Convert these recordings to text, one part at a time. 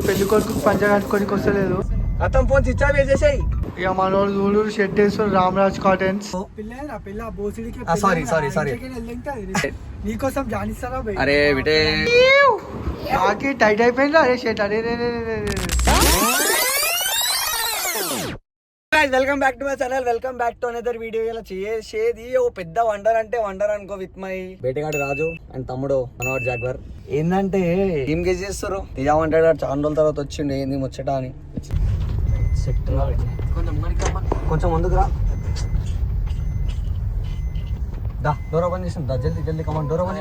పెళ్లి కొడుకు పంచ కట్టుకోనికి వస్తలేదు. అతను ఫోన్ స్విచ్ ఆఫ్ చేసేసాయి. ఇక మనోడు చూడు షెడ్ వేసుకుని రామరాజ్ కాటన్స్. సారీ నీకోసం జానిస్తారా అరే విటే నాకి టైట్ అయిపోయింది. అరే షెడ్ అరే welcome back to my channel, welcome back to another video. ఇలా చేసేది ఓ పెద్ద వండర్ అంటే వండర్ అనుకో, విత్ మై బేటగాడు రాజు అండ్ తమ్ముడు మనోహర్ జాగ్వర్. ఏంటంటే టీమ్ గేజ్ చేస్తారు. తీయమంటాడు చాలా రోజుల తర్వాత వచ్చిండు ఏంది ముచ్చట అని. కొంచెం ముందుకు రా, డోర్ ఓపెన్ చేసింది. జల్దీ జల్దీ కమాన్, డోర్ ఓపెన్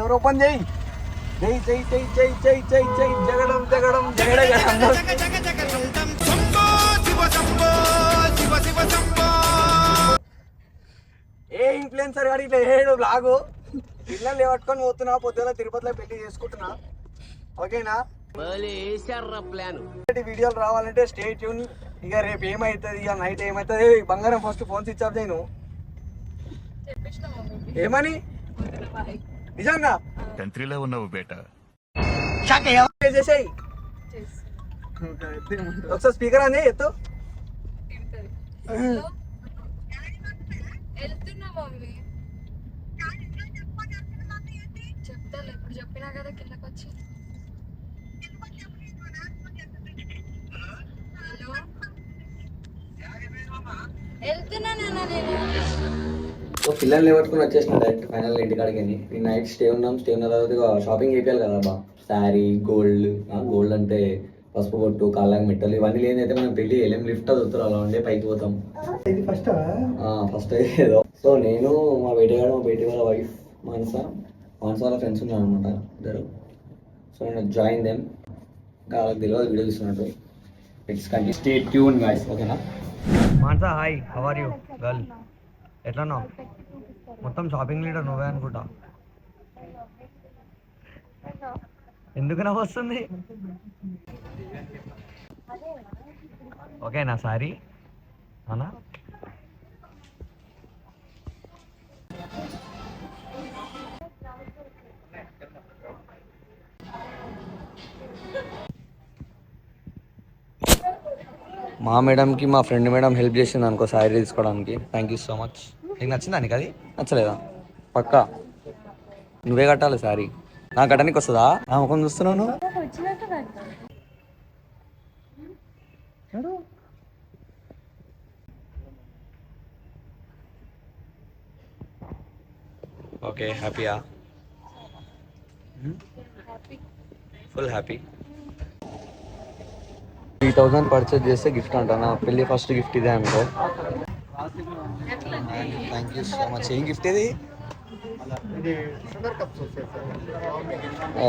డోర్ ఓపెన్ చేయి. జగడం జగడం జగడం ఏ ఇన్ఫ్లుయెన్సర్ గారు ఇట్లా ఏడు బ్లాగు పిల్లలు పట్టుకొని పోతున్నా, పొద్దున తిరుపతిలో పెళ్లి చేసుకుంటున్నా. ఓకేనా, వీడియోలు రావాలంటే స్టే ట్యూన్. ఇక రేపు ఏమైతుంది, ఇక నైట్ ఏమైతుంది. బంగారం ఫస్ట్ ఫోన్ స్విచ్ ఆఫ్ చేయను. ఏమని నిజంగా కంట్రీలో ఉన్నావు బేట చేసేసాయి. ఒకసారి స్పీకర్ అని ఎత్తు. చెప్పినా కదా కిందకి వచ్చి. పిల్లల్ని పట్టుకుని వచ్చేసిన డైరెక్ట్ ఫైనల్ ఇంటికాడికి. ఈ నైట్ స్టే ఉన్న తర్వాత షాపింగ్ చేయాలి కదా బా. శారీ, గోల్డ్ అంటే పసుపు కొట్టు, కాళ్ళకి మెట్టలు ఇవన్నీ లేనైతే మనం పెళ్లి వెళ్ళాం. లిఫ్ట్ వదులుతారు, అలా ఉండే పైకి పోతాం. ఫస్ట్ ఏదో. సో నేను మా బేటగాడు, మా బేటి వాళ్ళ వైఫ్ మానస వాళ్ళ ఫ్రెండ్స్ ఉన్నారు అనమాట ఇద్దరు. సో నేను జాయిన్ దెమ్. ఇంకా వాళ్ళకి తెలియదు వీడియో చూస్తున్నట్టు. ఇట్స్ కంటి స్టే ట్యూన్ గైస్. ఓకేనా Manasa, hi, how are you girl? ఎట్లా మొత్తం షాపింగ్ లీడర్ నువ్వే అనుకుంటా. ఎందుకు నవ్వు వస్తుంది? ఓకేనా సారీ అవునా? మా మేడంకి మా ఫ్రెండ్ మేడం హెల్ప్ చేసింది అనుకో శారీ తీసుకోవడానికి. Thank you so much. నీకు నచ్చిందా? నీకు అది నచ్చలేదా? పక్కా నువ్వే కట్టాలి శారీ. నాకు కట్టడానికి వస్తుందా? నా ముఖం చూస్తున్నాను. ఓకే, హ్యాపీయా? Full happy. 3000 పర్చేజ్ చేస్తే గిఫ్ట్ అంట. నా పెళ్ళి ఫస్ట్ గిఫ్ట్ ఇదే అనుకో. Thank you so much. ఏం గిఫ్ట్ ఇది?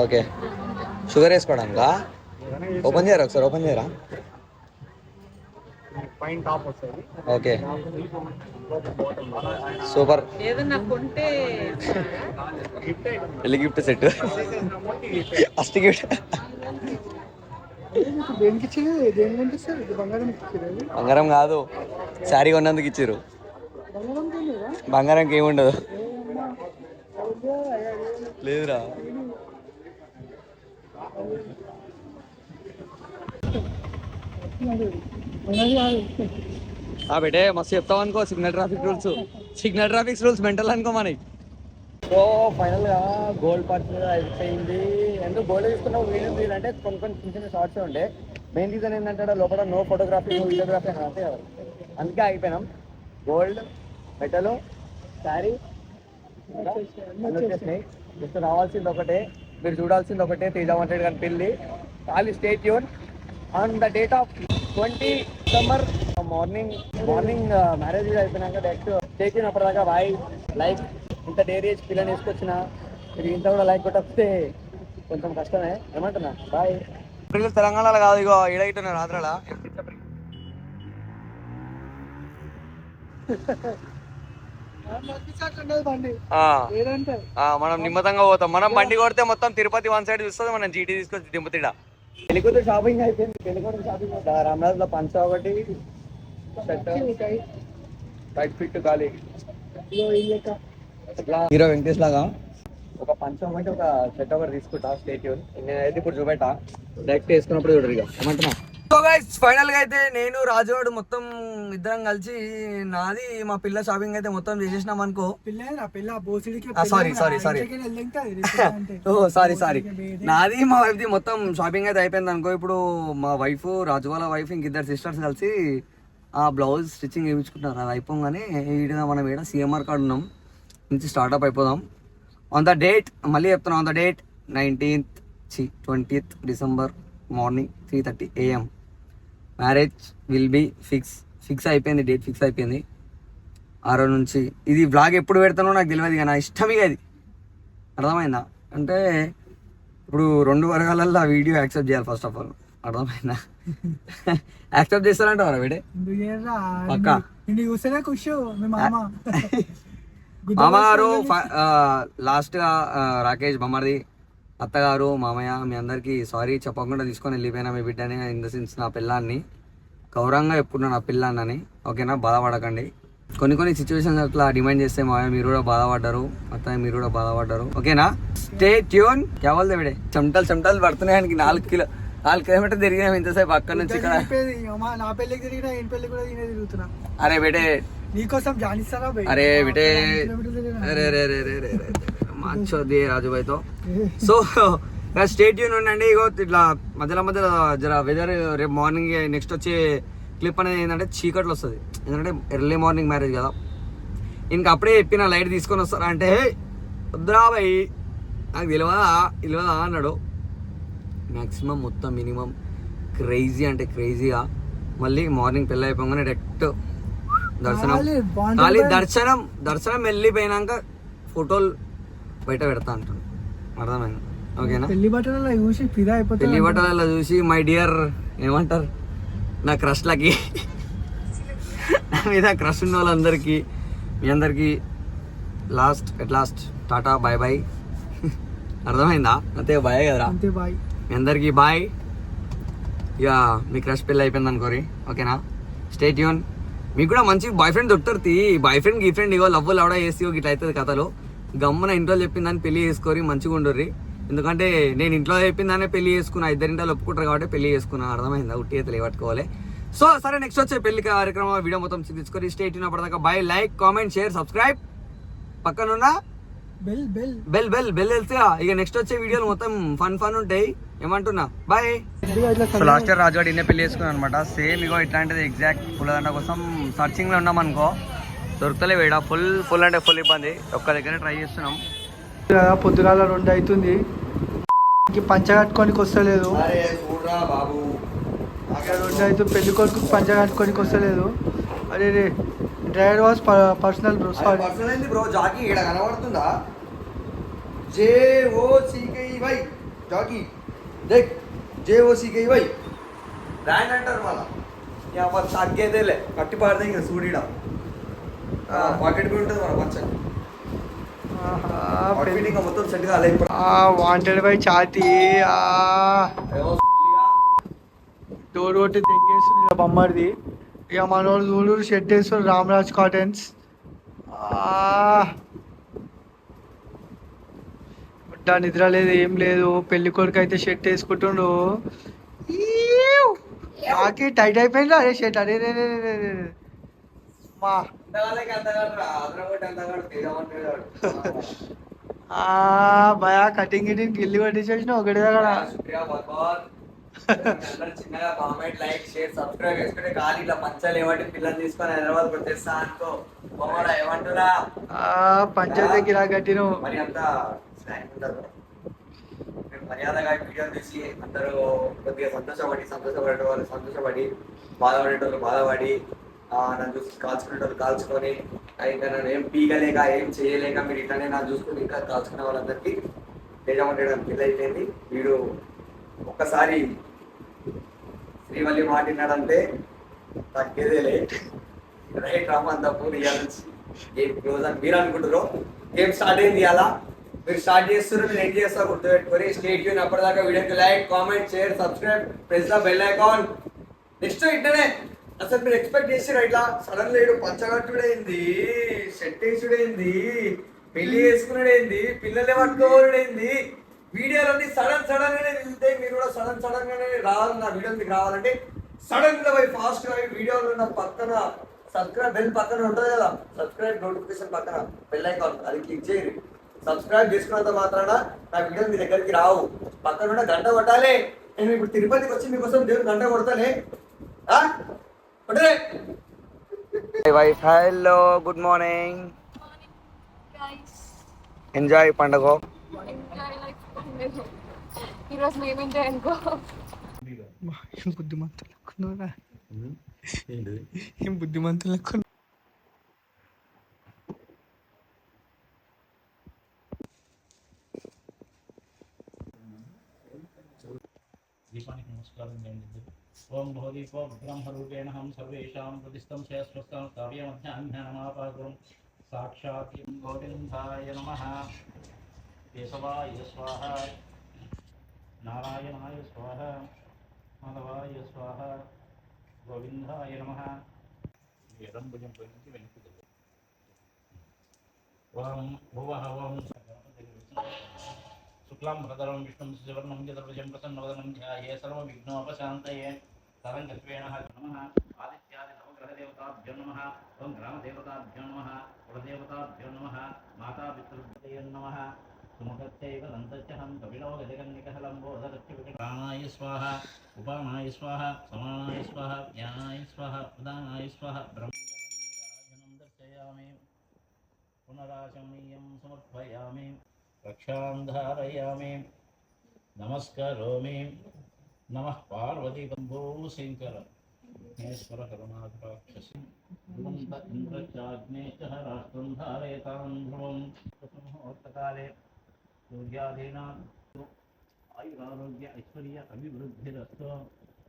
ఓకే, షుగర్ వేసుకోవడానికా? ఓపెన్ చేయరా ఒకసారి, ఓపెన్ చేయరా? Okay super. పెళ్లి గిఫ్ట్ సెట్, ఫస్ట్ గిఫ్ట్. బంగారం కాదు, శారీ కొన్నందుకు ఇచ్చారు. బంగారంకి ఏముండదు లేదురా. బేటే మస్తు చెప్తావు అనుకో. సిగ్నల్ ట్రాఫిక్ రూల్స్ మెంటల్ అనుకో మనకి. సో ఫైనల్ గా గోల్డ్ పర్చేజ్ అయిపోయింది. ఎందుకు గోల్డ్ తీసుకున్నావు వీడియో తీయాలంటే కొన్ని చిన్న చిన్న షార్ట్స్ ఉండే. మెయిన్ రీజన్ ఏంటంటే లోపల నో ఫోటోగ్రఫీ, నో వీడియోగ్రఫీ అంతే కదా. అందుకే ఆగిపోయినాం. గోల్డ్, మెటల్, శారీ వచ్చేసినాయి. జస్ట్ రావాల్సింది ఒకటే, మీరు చూడాల్సింది ఒకటే, తేజ వాంటెడ్ గారి పెళ్ళి. ఖాళీ stay tune. On the date of 20 December morning marriage అయిపోయినాక డైరెక్ట్ స్టే ట్యూన్. అప్పటిదాకా బాయ్. లైక్ ఇంత డైరీ వేసి పిల్లని వేసుకొచ్చిన మీరు ఇంత కూడా లైక్ కొట్టకపోతే కొంచెం కష్టమే. ఏమంటున్నా? బాయ్. పిల్లలు తెలంగాణలో కాదు, ఇగో ఈడైతున్నారు ఆంధ్రాలో. మనం నిమ్మతంగా పోతాం. మనం బండి కొడితే మొత్తం తిరుపతి వన్ సైడ్ చూస్తుంది. మనం జీటీ తీసుకొచ్చి దింపుతీడా. పెళ్ళికూతురు షాపింగ్ అయిపోయింది. పెళ్ళికూతురు షాపింగ్ రామరాజులో పంచ ఒకటి, టైట్ ఫిట్ ఖాళీ. హీరో వెంకటేష్ లాగా ఒక పంచ ఒకటి ఒక షర్ట్ ఒకటి తీసుకుంటా స్టేట్ నేనైతే ఇప్పుడు చూపెట్టా డైరెక్ట్ వేసుకున్నప్పుడు చూడరు ఇక ఏమంటున్నా. సో గైస్ ఫైనల్ గా అయితే నేను రాజువాడు మొత్తం ఇద్దరం కలిసి నాది మా పిల్ల షాపింగ్ అయితే మొత్తం చేసేసినాం అనుకో. సారీ నాది మా వైఫ్ ది మొత్తం షాపింగ్ అయితే అయిపోయింది అనుకో. ఇప్పుడు మా వైఫ్ రాజు వాళ్ళ వైఫ్ ఇంకిద్దరు సిస్టర్స్ కలిసి ఆ బ్లౌజ్ స్టిచ్చింగ్ వేయించుకుంటున్నారు. అది అయిపోగానే ఈడ మనం ఈడ సిఎంఆర్ కార్డు ఉన్నాం నుంచి స్టార్ట్అప్ అయిపోదాం. ఆన్ ద డేట్ మళ్ళీ చెప్తున్నాం, on the date 20th December morning 3:30 AM marriage will be fix అయిపోయింది, డేట్ ఫిక్స్ అయిపోయింది. ఆ రోజు నుంచి ఇది బ్లాగ్ ఎప్పుడు పెడతానో నాకు తెలియదు, ఇక నా ఇష్టం ఇక అది అర్థమైందా. అంటే ఇప్పుడు 2 వర్గాలల్లో ఆ వీడియో యాక్సెప్ట్ చేయాలి ఫస్ట్ ఆఫ్ ఆల్, అర్థమైందా. యాక్సెప్ట్ చేస్తారంటారా వీడే పక్కా. మామగారు లాస్ట్గా రాకేష్ బొమ్మది అత్తగారు మామయ్య మీ అందరికీ సారీ చెప్పకుండా తీసుకొని వెళ్ళిపోయినా మీ బిడ్డని, ఇన్ ద సెన్స్ నా పిల్లాన్ని గౌరవంగా చెప్పుకున్నా నా పిల్లాన్ని, ఓకేనా. బాధపడకండి, కొన్ని సిచ్యువేషన్స్ అట్లా డిమాండ్ చేస్తే మామయ్య మీరు కూడా బాధపడ్డారు, అత్తయ్య మీరు కూడా బాధపడ్డారు, ఓకేనా. Stay tune. కేవలం విడే చెమటలు పడుతున్నాయి. 4 కిలోమీటర్ తిరిగినా ఇంతసేపు అక్కడ నుంచి ఇక్కడ. అరే బేటే నీకోసం అరే బిటే మార్చోది రాజుబాయ్తో. సో స్టేట్ యూన్ ఉండండి. ఇగో ఇట్లా మధ్యలో జర వెదర్ రేపు మార్నింగ్ నెక్స్ట్ వచ్చే క్లిప్ అనేది ఏంటంటే చీకట్లు వస్తుంది, ఎందుకంటే ఎర్లీ మార్నింగ్ మ్యారేజ్ కదా. ఇంకా అప్పుడే చెప్పిన లైట్ తీసుకొని వస్తారా అంటే వద్దురా బాయ్ నాకు తెలియదా అన్నాడు. మ్యాక్సిమం మొత్తం మినిమం క్రేజీ అంటే క్రేజీగా మళ్ళీ మార్నింగ్ పెళ్ళి అయిపోగానే డైరెక్ట్ దర్శనం వెళ్ళిపోయినాక ఫోటోలు బయట పెడతా అంటాను, అర్థమైంది, ఓకేనా. పెళ్లి బట్టలలో చూసి మై డియర్ ఏమంటారు నా క్రష్లకి నా మీద క్రష్ ఉన్న వాళ్ళందరికీ మీ అందరికీ ఎట్ లాస్ట్ టాటా బాయ్ అర్థమైందా. అంతే బాయ్ కదరా, మీ అందరికీ బాయ్. ఇక మీ క్రష్ పెళ్ళి అయిపోయింది అనుకోరి, ఓకేనా. Stay tune. మీకు కూడా మంచి బాయ్ ఫ్రెండ్ దొరుకుతారు, బాయ్ ఫ్రెండ్ గీ ఫ్రెండ్ ఇగో లవ్ లవడా చేసి ఇట్లా అవుతుంది కథలో. గమ్మున ఇంట్లో చెప్పిందని పెళ్లి చేసుకోరి, మంచిగా ఉండర్రి. ఎందుకంటే నేను ఇంట్లో చెప్పిందానే పెళ్లి చేసుకున్నా, ఇద్దరింటాలు ఒప్పుకుంటారు కాబట్టి పెళ్లి చేసుకున్నా, అర్థమైందా. ఉట్టి అయితే పట్టుకోవాలి. సో సరే నెక్స్ట్ వచ్చే పెళ్లి కార్యక్రమం వీడియో మొత్తం తీసుకొని స్టే ట్యూన్. అప్పటిదాకా bye. Like comment share subscribe, పక్కనున్న బెల్ తెలుసుగా. ఇక నెక్స్ట్ వచ్చే వీడియోలు మొత్తం ఫన్ ఉంటాయి, ఏమంటున్నా బాయ్. సో లాస్ట్ ఇయర్ రాజుగాడు ఇన్నే పెళ్లి చేసుకున్నాను అనమాట. సేమ్ ఇగో ఇట్లాంటిది ఎగ్జాక్ట్ పుల్లదండ కోసం సర్చింగ్లో ఉన్నాం అనుకో, దొరుకుతలే వేడ. ఫుల్ అంటే ఫుల్ ఇబ్బంది, ఒక్క దగ్గర ట్రై చేస్తున్నాం. పొద్దుగాల 2 అవుతుంది, పంచ కట్టుకోనికి వస్తలేదు. 2 అవుతుంది, పెళ్లి కొడుకు పంచ కట్టుకోనికి వస్తలేదు. అరే రే driver was personal bro. Sorry bro. Jockey ఇక్కడ కనబడుతుందా? JOCKEY జాకీ దేక్, JOCKEY బ్రాండ్ అంటారు మళ్ళా. తగ్గేదేలే కట్టి పాడితే ఇంకా సూడిడా పాకెట్ కూడా ఉంటుంది మన పచ్చని మొత్తం సెట్ కాలే. వాంటెడ్ బై ఛాతీ డోర్ కొట్టి తెగేస్తుంది బొమ్మది. ఇక మనోడు చూడు షెడ్ వేస్తారు, రామరాజ్ కాటన్స్. నిద్ర లేదు ఏం లేదు. పెళ్లి కొడుకు అయితే షర్ట్ వేసుకుంటుండు, నాకే టైట్ అయిపోయింది అరే షర్ట్. అరే రే రే రే రే మా భయా కటింగ్ గిల్లి పట్టించేసిన ఒకటి దగ్గర. చిన్నగా కామెంట్ లైక్ షేర్ సబ్స్క్రైబ్ చేసుకుంటే ఖాళీ ఇట్లా పంచాలు ఏమంటే పిల్లలు తీసుకొని హైదరాబాద్ వచ్చేస్తా అనుకో ఏమంటున్నా. పంచాయతీ గిరా కట్టిన మరి అంతా మర్యాదగా వీడియోలు తీసి అందరూ కొద్దిగా సంతోషపడే వాళ్ళు సంతోషపడి, బాధపడేటోళ్ళు బాధపడి, నన్ను చూసి కాల్చుకునేటోళ్ళు కాల్చుకొని, ఇంకా నన్ను ఏం పీగలేక ఏం చేయలేక మీరు ఇట్లానే నన్ను చూసుకుని ఇంకా కాల్చుకునే వాళ్ళందరికీ తేజమంటే పెళ్ళి అయిపోయింది. వీడు ఒక్కసారి శ్రీవల్లి మాట్లాడాడంటే తగ్గేదేలే. రైట్ రామన్ తప్పు నుంచి గేమ్ క్లోజ్ అని మీరు అనుకుంటారు. గేమ్ స్టార్ట్ అయింది అలా, మీరు స్టార్ట్ చేస్తున్నారు, నేను ఎండ్ చేస్తా. గుర్తుపెట్టుకొని స్టే ట్యూన్. అప్పటిదాకా వీడియోకి like comment share subscribe, press the bell icon. Next ఇట్లనే అసలు మీరు ఎక్స్పెక్ట్ చేసారు ఇట్లా సడన్ లేడు పంచగట్టుడైంది, సెట్ వేసుడైంది, పెళ్లి చేసుకున్నాడు ఏంది, పిల్లలే పట్టుకోవడేంది, వీడియోలన్నీ సడన్ సడన్ గానే వెళ్తాయి. మీరు కూడా సడన్ సడన్ గానే రావాలి. నా వీడియో మీకు రావాలంటే సడన్ గా పోయి ఫాస్ట్ గా వీడియోలో నా పక్కన సబ్స్క్రైబ్ బెల్ పక్కన ఉంటుంది కదా, సబ్స్క్రైబ్ నోటిఫికేషన్ పక్కన బెల్ ఐకాన్ అది క్లిక్ చేయండి. సబ్స్క్రైబ్ చేసుకున్నంత మాత్రాన నా వీడియోలు మీ దగ్గరికి రావు. పక్కన ఉన్న గంట కొట్టాలి. నేను ఇప్పుడు తిరుపతికి వచ్చి మీకోసం దేవుడు గంట కొడతానే. Wife hello, good morning. Guys enjoy పండుగ. ఎంజాయ్ లైఫ్ ఈరోజు మేము ఎంజాయ్ అనుకో. ఏం బుద్ధిమంతులు లెక్కున్నారా, ఏం బుద్ధిమంతులు లెక్కున్నా. దీపానికి నమస్కారం చేయండి. ఓం భోదీపో బ్రహ్మరూపేణ హం సర్వేషాం ప్రతిష్టం శ్రేష్ఠం స్థావ్యమధ్యాహ్నమాపాకురం సాక్షాత్ గోవిందాయ నమః. కేశవాయ స్వాహ, నారాయణాయ స్వాహ, మాధవాయ స్వాహ, గోవిందాయ నమః. ఎడం భుజం నుంచి వెనక్కి ఓం భువః ఓం శుక్లాం భరధరం విష్ణుం శశివర్ణం చతుర్భుజం ప్రసన్నవదనం ధ్యాయే సర్వవిఘ్నోపశాంతయే. తరంగత్వేణ నమః. ఆదిత్యాది నవగ్రహదేవతాభ్యో నమః. ఓం గ్రామదేవతాభ్యో నమః. కులదేవతాభ్యో నమః. మాతాపితృభ్యో నమః. సుముఖత్యైవ దంతచ్చహం కపిలో గజగన్నికహలంబోధరత్య ప్రాణాయ స్వాహ, ఉపానాయ స్వాహ, సమానాయ స్వాహ, జ్ఞానాయ స్వాహ, ఉదానాయ స్వాహ. బ్రహ్మజనం దర్శయామి, పునరాచమనీయం సమర్పయామి, రక్షాం ధారయామి, నమస్కరోమి. నమః పార్వతీ బంధో శంకర మహేశ్వర కరుణాకటాక్షసి ధ్రువంత ఇంద్రచాగ్నేశ రాష్ట్రం ధారయతాం ధ్రువం. ముహూర్తకాలే సూర్యాదీనాం ఆయురారోగ్య ఐశ్వర్య అభివృద్ధిరస్తు.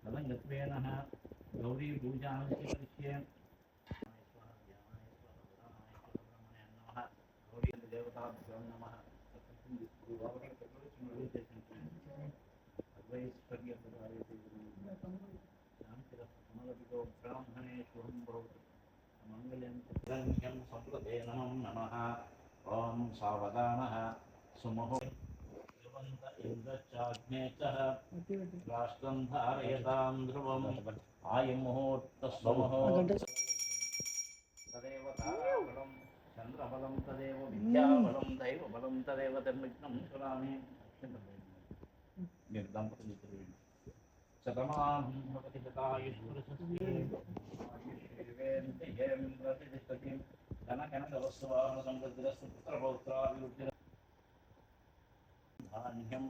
తదంగత్వేన గౌరీ పూజాం కరిష్యే. గౌరీ దేవతాభ్యో నమః. ఓం సావధానః సుముహూర్త ఇంద్రచాగ్నేశః రాష్ట్రం ధారయతాం ధ్రువం. ఆయముహూర్త తదేవ తారాబలం చంద్రబలం తదేవ విద్యాబలం దైవబలం తదేవ ధర్మజ్ఞం స్మరామి. మీరు దంపతులు ఇద్దరు శతమానం భవతి శతాయుష్పురుషస్యేంద్రియేంద్రియేంద్రతిష్టతి ధనకనకవస్తువాహన సంవృద్ధిరస్తు పుత్రపౌత్రాభివృద్ధిర ధాన్యం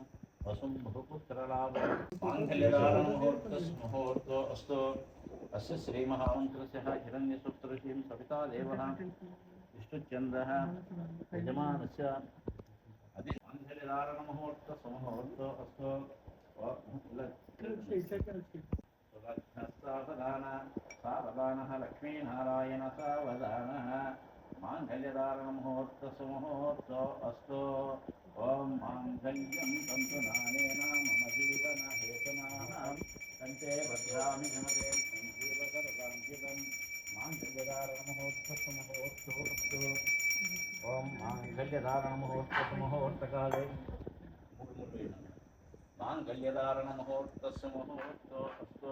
వసుం బహుపుత్రలాభం. మాంగళ్యధారణముహూర్తో అస్తు. అస్య శ్రీమహామంత్రస్య హిరణ్యసూత్రశీం సవితా దేవః విష్ణుచంద్రः యజమానస్య అది మాంగళ్యధారణముహూర్త సుముహూర్తో అస్తు. సావధానः లక్ష్మీనారాయణ సావధానः. మాంగళ్యధారణముహూర్త సుముహూర్తో అస్తు. ఓం మాంగళ్యం తంతునానేన మమ జీవన హేతునాః కంటే భద్రామి ఘనతే సంజీవకరదాంకితం. మాంగళ్యధారణముహూర్త సుముహూర్తో అస్తు. ఓం మాంగళ్యధారణముహూర్త సుముహూర్తకాలే మాంగళ్యధారణముహూర్తస్య ముహూర్తో అస్తు.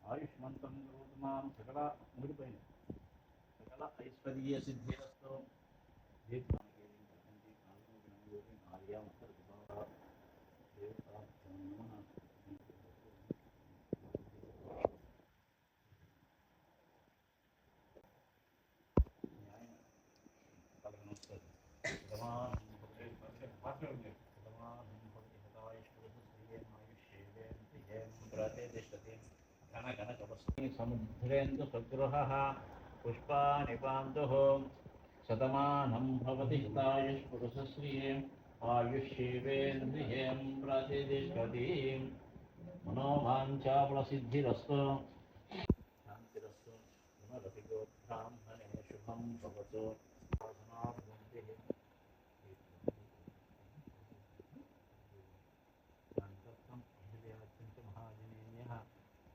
ఆయుష్మంతం గురుమాం సకల ముడిపోయిన సకల ఐశ్వర్య సిద్ధిరస్తు. సముద్రేందు సగృహః పుష్పాని పాంతుః శతమానం భవతి శతాయుష్పురుషశ్రిये ఆయుష్యేవేంద్రియం ప్రతిష్టతి. మనోవాంఛాఫలసిద్ధిరస్తు. శాంతిరస్తు. పునరపి గోబ్రాహ్మణే శుభం భవతు. సాధనాభివృద్ధిః. శాంతత్వం అహిల్యాత్యంచ మహాజనేన్యః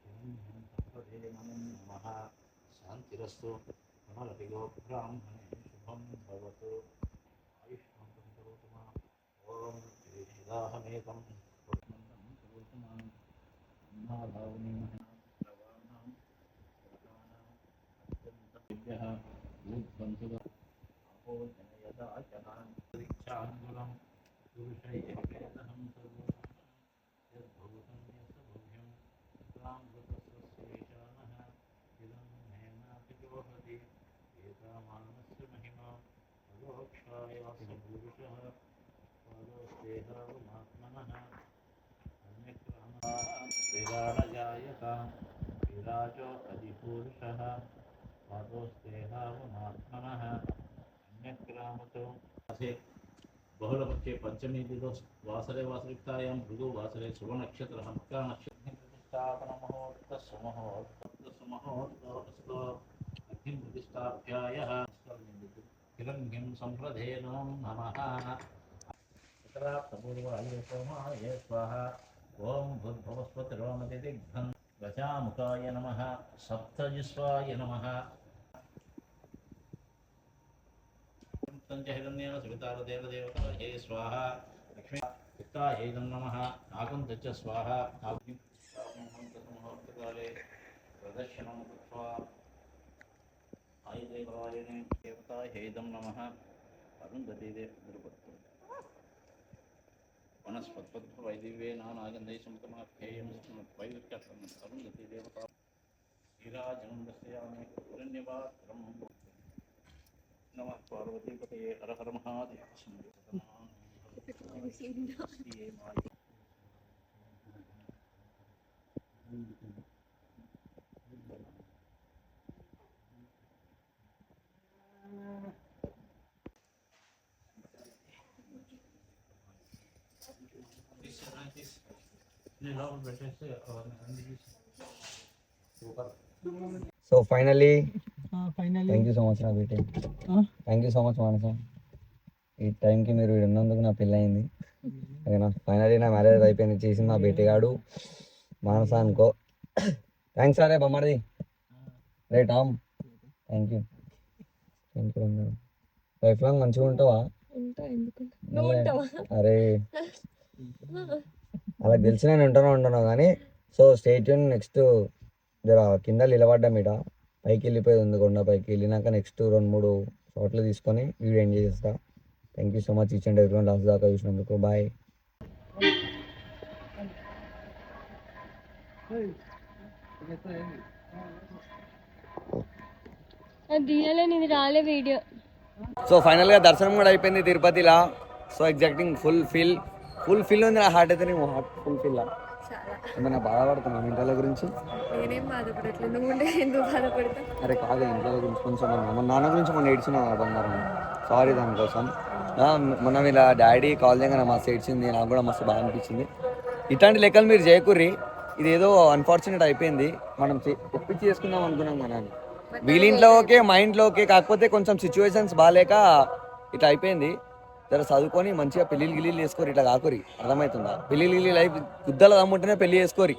హిరణ్యం తత్వదేవనం నమః. శాంతిరస్తు. శ్రీరస్తు అమరతిగో బ్రాహ్మణే శుభం భవతు ఆయుష్మంతం కరోతు మా ఓం శ్రీదాహమేకం కరోతు మా అన్నాభావనీ ప్రవాణం అత్యంత ఊర్ధ్వంతుగా అపో జనయదాచనాన్ దీక్షాంగులం పురుషైర్వేదహం సర్వం యద్భూతం యస్సభవ్యం తామృతస్యేషానః ఇదం మేనాతిజోహతి ఏతామానస్య మహిమా పరోక్షాయాస్య పురుషः పాదోస్తేహావమాత్మనः అన్యక్రామः విరాడజాయత విరాజో అధిపురుషः పాదోస్తేహావమాత్మనः అన్యక్రామతో बहुलपक्षे पंचमी दिवस वासरे वासरिकायां भृगु वासरे शुभनक्षत्र हंका नक्षत्र प्रतिष्ठापन मुहूर्त अग्नि प्रतिष्ठाभ्यायः हिरण्यं संप्रधे नमः उत्तरापूर्वाय सोमाय स्वाहा ओं भूर्भुवस्पतिरोमतिदिग्धं गजामुखाय नमः सप्तजिस्वाय नमः हिरण्येन सवितारदेवदेवतायै स्वाहा लक्ष्मी वित्तायै नमः नागुन्दच स्वाहा मुहूर्तकाले प्रदर्शनं कृत्वा आयुधेवायने देवतायै नमः अरुन्धतीदेवद्रुपत्तु वनस्पत्पद्मवैदिव्येन नागन्धै समतमाख्येयं वैदिक्यर्थम् अरुन्धतीदेवता श्रीराजं दर्शयामि हिरण्यपात्रं नमः पार्वतीपतये Har Har Mahadev so finally finally thank you so much నా బీటీ thank you so much Manasa ఈ టైంకి మీరు ఇక్కడ ఉన్నందుకు నా పెళ్ళి అయింది ఓకేనా ఫైనలీ నా మ్యారేజ్ అయిపోయింది చేసింది మా బేటిగాడు మానస అనుకో థ్యాంక్స్ అరే బొమ్మడిది రే Tom thank you life long మంచిగా ఉంటావా అరే అలా తెలిసి నేను ఉంటాను కానీ సో స్టేట్ నెక్స్ట్ జర కింద నిలబడ్డా మీట పైకి వెళ్ళిపోయేది ఉంది కొండ పైకి వెళ్ళినాక నెక్స్ట్ 2-3 షాట్లు తీసుకొని వీడియో ఎంజాయ్ చేస్తా thank you so much each and everyone last దాకా చూసినందుకు బాయ్ ఇది రాలే వీడియో సో ఫైనల్గా దర్శనం కూడా అయిపోయింది తిరుపతిలా సో ఎగ్జాక్టింగ్ ఫుల్ ఫిల్ ఉంది నా హార్ట్ అయితే నేను హార్ట్ ఫుల్ ఫిల్ ఏమైనా బాధపడుతున్నాను ఇంట్లో గురించి నేనేం బాధపడట్లేదు నువ్వు ఉండే ఎందుకు బాధపడతా అరే కాదు ఇంట్లో గురించి కొంచెం మన నాన్న గురించి మనం ఏడ్చినా బంగారం సారీ దానికోసం మొన్న వీళ్ళ డాడీ కాల్ చేయగానే మస్తు ఏడ్చింది నాకు కూడా మస్తు బాగా అనిపించింది ఇట్లాంటి లెక్కలు మీరు చేయకూర్రి ఇది ఏదో అన్ఫార్చునేట్ అయిపోయింది మనం ఒప్పించి చేసుకుందాం అనుకున్నాం మన వీళ్ళింట్లో ఓకే మా ఇంట్లో ఓకే కాకపోతే కొంచెం సిచ్యువేషన్స్ బాగాలేక ఇట్లా అయిపోయింది జర చదువుకొని మంచిగా పెళ్ళిళ్ళు చేసుకోరు ఇట్లా కాకురి అర్థమవుతుందా పెళ్ళిళ్ళు లైఫ్ గుద్దలు దమ్ముంటేనే పెళ్లి చేసుకోరి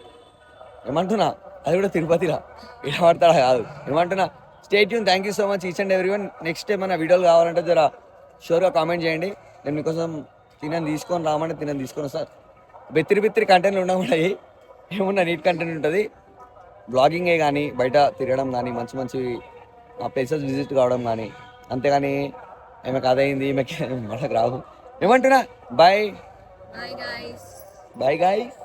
ఏమంటున్నా అది కూడా తిరుపతిలో ఇలా పడతాడా కాదు ఏమంటున్నా stay tune thank you so much each and everyone next ఏమైనా వీడియోలు కావాలంటే జర షూర్గా కామెంట్ చేయండి నేను మీకోసం తినని తీసుకొని రామంటే తినని తీసుకొని సార్ బెత్తిరి కంటెంట్లు ఉండవు ఏమున్నా నీట్ కంటెంట్ ఉంటుంది బ్లాగింగే కానీ బయట తిరగడం కానీ మంచి ప్లేసెస్ విజిట్ కావడం కానీ అంతేగాని ఈమెకు అదైంది ఈమెకి మనకు రావు ఏమంటున్నా bye bye guys bye guys